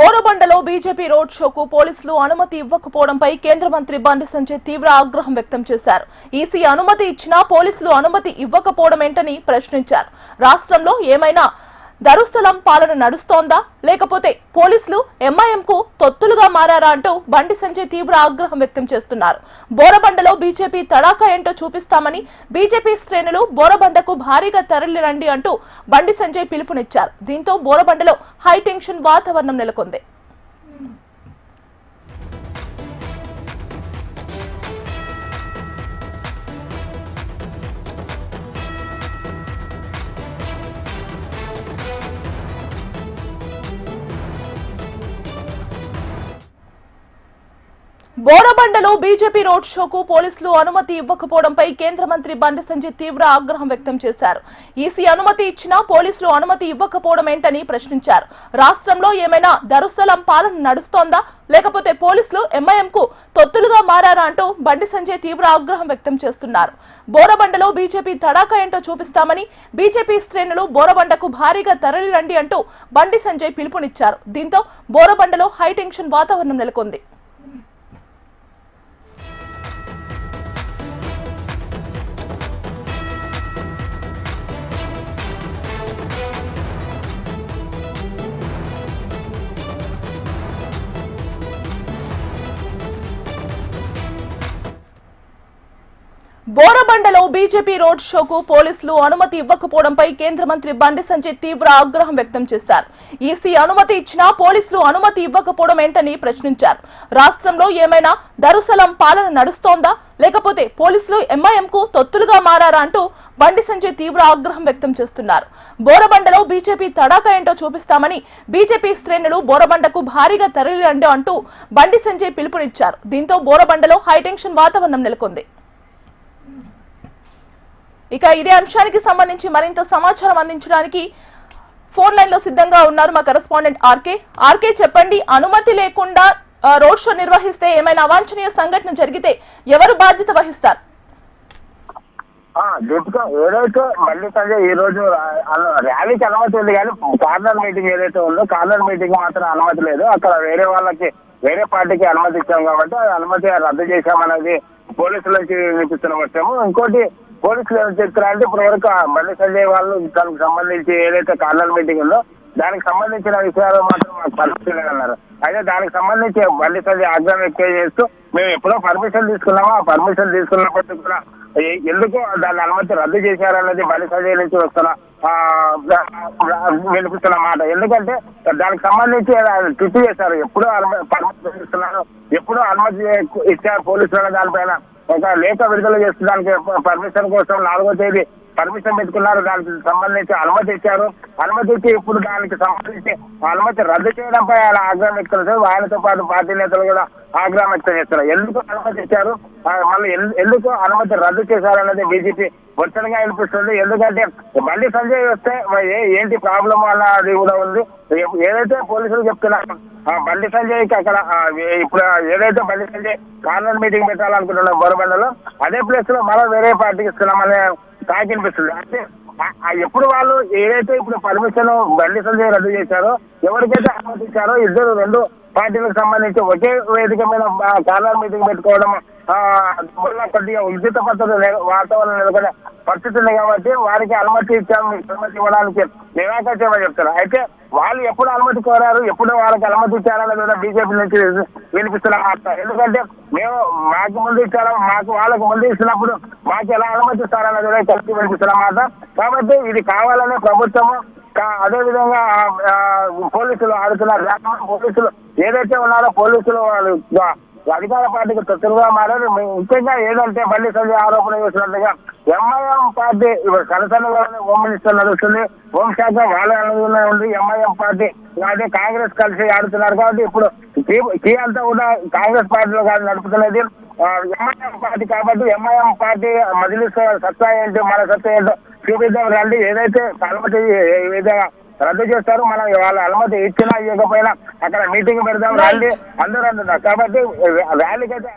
బోరబండలో BJP road షోకు పోలీసులు అనుమతి ఇవ్వకపోవడంపై కేంద్ర మంత్రి బండి సంజయ్ తీవ్ర ఆగ్రహం వ్యక్తం చేశారు. ఈసీ అనుమతి ఇచ్చినా పోలీసులు అనుమతి ఇవ్వకపోవడం ఏంటని ప్రశ్నించారు. రాష్ట్రంలో ఏమైనా దరుస్థలం పాలన నడుస్తోందా, లేకపోతే పోలీసులు ఎంఐఎంకు తొత్తులుగా మారారా అంటూ బండి సంజయ్ తీవ్ర ఆగ్రహం వ్యక్తం చేస్తున్నారు. బోరబండలో బీజేపీ తడాకా ఏంటో చూపిస్తామని బీజేపీ శ్రేణులు బోరబండకు భారీగా తరలిరండి అంటూ బండి సంజయ్ పిలుపునిచ్చారు. దీంతో బోరబండలో హైటెన్షన్ వాతావరణం నెలకొంది. బోరబండలో బీజేపీ రోడ్ షోకు పోలీసులు అనుమతి ఇవ్వకపోవడంపై కేంద్ర మంత్రి బండి సంజయ్ తీవ్ర ఆగ్రహం వ్యక్తం చేశారు. ఈసీ అనుమతి ఇచ్చినా పోలీసులు అనుమతి ఇవ్వకపోవడం ఏంటని ప్రశ్నించారు. రాష్ట్రంలో ఏమైనా దరుస్థలం పాలన నడుస్తోందా, లేకపోతే పోలీసులు ఎంఐఎంకు తొత్తులుగా మారారా అంటూ బండి సంజయ్ తీవ్ర ఆగ్రహం వ్యక్తం చేస్తున్నారు. బోరబండలో బీజేపీ తడాకా ఏంటో చూపిస్తామని బీజేపీ శ్రేణులు బోరబండకు భారీగా తరలిరండి అంటూ బండి సంజయ్ పిలుపునిచ్చారు. దీంతో బోరబండలో హైటెన్షన్ వాతావరణం నెలకొంది. బోరబండలో బీజేపీ రోడ్ షోకు పోలీసులు అనుమతి ఇవ్వకపోవడంపై కేంద్ర మంత్రి బండి సంజయ్ తీవ్ర ఆగ్రహం వ్యక్తం చేశారు. ఈసీ అనుమతి ఇచ్చినా పోలీసులు అనుమతి ఇవ్వకపోవడం ఏంటని ప్రశ్నించారు. రాష్ట్రంలో ఏమైనా దరుస్థలం పాలన నడుస్తోందా, లేకపోతే పోలీసులు ఎంఐఎంకు తొత్తులుగా మారారా అంటూ బండి సంజయ్ తీవ్ర ఆగ్రహం వ్యక్తం చేస్తున్నారు. బోరబండలో బీజేపీ తడాకా ఏంటో చూపిస్తామని బీజేపీ శ్రేణులు బోరబండకు భారీగా తరలిరండి అంటూ బండి సంజయ్ పిలుపునిచ్చారు. దీంతో బోరబండలో హైటెన్షన్ వాతావరణం నెలకొంది. ఇక ఇదే అంశానికి సంబంధించి మరింత సమాచారం అందించడానికి ఫోన్ లైన్ లో సిద్ధంగా ఉన్నారు మా కరెస్పాండెంట్ ఆర్కే. చెప్పండి, అనుమతి లేకుండా రోడ్ షో నిర్వహిస్తే ఏమైనా అవాంఛనీయ సంఘటన జరిగితే ఎవరు బాధ్యత వహిస్తారు? ఏదైతే మళ్ళీ సంజయ్ ఈ రోజు ర్యాలీకి అనుమతి ఉంది, కానీ కార్నర్ మీటింగ్ ఏదైతే ఉందో కార్నర్ మీటింగ్ మాత్రం అనుమతి లేదు. అక్కడ వేరే పార్టీకి అనుమతి ఇచ్చాం కాబట్టి అనుమతి రద్దు చేశామనేది పోలీసుల నుంచి వినిపిస్తున్న వచ్చాము. ఇంకోటి పోలీసులు ఏం చెప్తున్నారంటే ఇప్పటి వరకు బండి సంజయ్ వాళ్ళు దానికి సంబంధించి ఏదైతే కార్నర్ మీటింగ్ ఉందో దానికి సంబంధించిన విషయాలు మాత్రం మాకు పర్మిషన్ లేదన్నారు. అయితే దానికి సంబంధించి బండి సంజయ్ ఆగ్రహం వ్యక్తం చేస్తూ మేము ఎప్పుడో పర్మిషన్ తీసుకున్నామో ఆ పర్మిషన్ తీసుకున్నప్పటికీ కూడా ఎందుకు దాని అనుమతి రద్దు చేశారన్నది బండి సంజయ్ నుంచి వినిపిస్తున్న మాట. ఎందుకంటే దానికి సంబంధించి ట్విట్ చేశారు, ఎప్పుడో పర్మిషన్ తీసుకున్నారు, ఎప్పుడో అనుమతి ఇచ్చారు పోలీసులు దానిపైన ఒక లేఖ విడుదల చేసడానికి పర్మిషన్ కోసం 4వ తేదీ పర్మిషన్ పెట్టుకున్నారు. దానికి సంబంధించి అనుమతి ఇచ్చారు. అనుమతి ఇచ్చి ఇప్పుడు దానికి సంబంధించి అనుమతి రద్దు చేయడంపై ఆయన ఆగ్రహం వ్యక్తం చేశారు. ఆయనతో పాటు పార్టీ నేతలు కూడా ఆగ్రహం వ్యక్తం చేస్తారు. ఎందుకు అనుమతి ఇచ్చారు, మళ్ళీ ఎందుకు అనుమతి రద్దు చేశారన్నది బీజేపీ వచ్చనగా వినిపిస్తుంది. ఎందుకంటే బండి సంజయ్ వస్తే ఏంటి ప్రాబ్లం అన్నది కూడా ఉంది. ఏదైతే పోలీసులు చెప్తున్నారు బండి సంజయ్కి అక్కడ ఇప్పుడు ఏదైతే బండి సంజయ్ కార్నర్ మీటింగ్ పెట్టాలనుకుంటున్నాం బోరబండలో, అదే ప్లేస్ లో మరో వేరే పార్టీకి ఇస్తున్నామనే టాక్ వినిపిస్తుంది. అంటే ఎప్పుడు వాళ్ళు ఏదైతే ఇప్పుడు పర్మిషన్ బండి సంజయ్ రద్దు చేశారో, ఎవరికైతే అనుమతి ఇచ్చారో రెండు పార్టీలకు సంబంధించి ఒకే వేదిక మీద కార్నర్ మీటింగ్ పెట్టుకోవడం వల్ల కొద్దిగా ఉచిత పద్ధతి వాతావరణం నెలకొనే పరిస్థితి ఉంది. కాబట్టి వారికి అనుమతి ఇవ్వడానికి నిరాకరించమని చెప్తారు. అయితే వాళ్ళు ఎప్పుడు అనుమతి కోరారు, ఎప్పుడు వాళ్ళకి అనుమతి ఇచ్చారన్నది కూడా బీజేపీ నుంచి వినిపిస్తున్న మాట. ఎందుకంటే మాకు ముందు ఇచ్చారు, వాళ్ళకు ముందు ఇచ్చినప్పుడు మాకు ఎలా అనుమతి ఇస్తారన్నది కూడా కలిసి వినిపిస్తున్న మాట. కాబట్టి ఇది కావాలనే ప్రభుత్వము అదే విధంగా పోలీసులు ఆడుతున్నారు. పోలీసులు ఏదైతే ఉన్నారో పోలీసులు వాళ్ళు అధికార పార్టీకి తొత్తులుగా మారారు. ముఖ్యంగా ఏదంటే బండి సంజయ్ ఆరోపణ చేసినట్టుగా ఎంఐఎం పార్టీ ఇప్పుడు కనసన్నగానే హోమ్ మినిస్టర్ నడుస్తుంది, హోంశాఖ వాళ్ళ అనుగుణంగా ఉంది. ఎంఐఎం పార్టీ అదే కాంగ్రెస్ కలిసి ఆడుతున్నారు. కాబట్టి ఇప్పుడు కీ అంతా కూడా కాంగ్రెస్ పార్టీలో కాదు నడుపుతున్నది ఎంఐఎం పార్టీ. కాబట్టి ఎంఐఎం పార్టీ మజ్లిస్ సత్తా ఏంటో మన సత్తా ఏంటో చూపిద్దాం రండి. ఏదైతే అనుమతి ఏదైనా రద్దు చేస్తారు, మనం వాళ్ళ అనుమతి ఇచ్చినా ఇవ్వకపోయినా అక్కడ మీటింగ్ పెడదాం రండి అందరూ అంటున్నారు. కాబట్టి ర్యాలీకి అయితే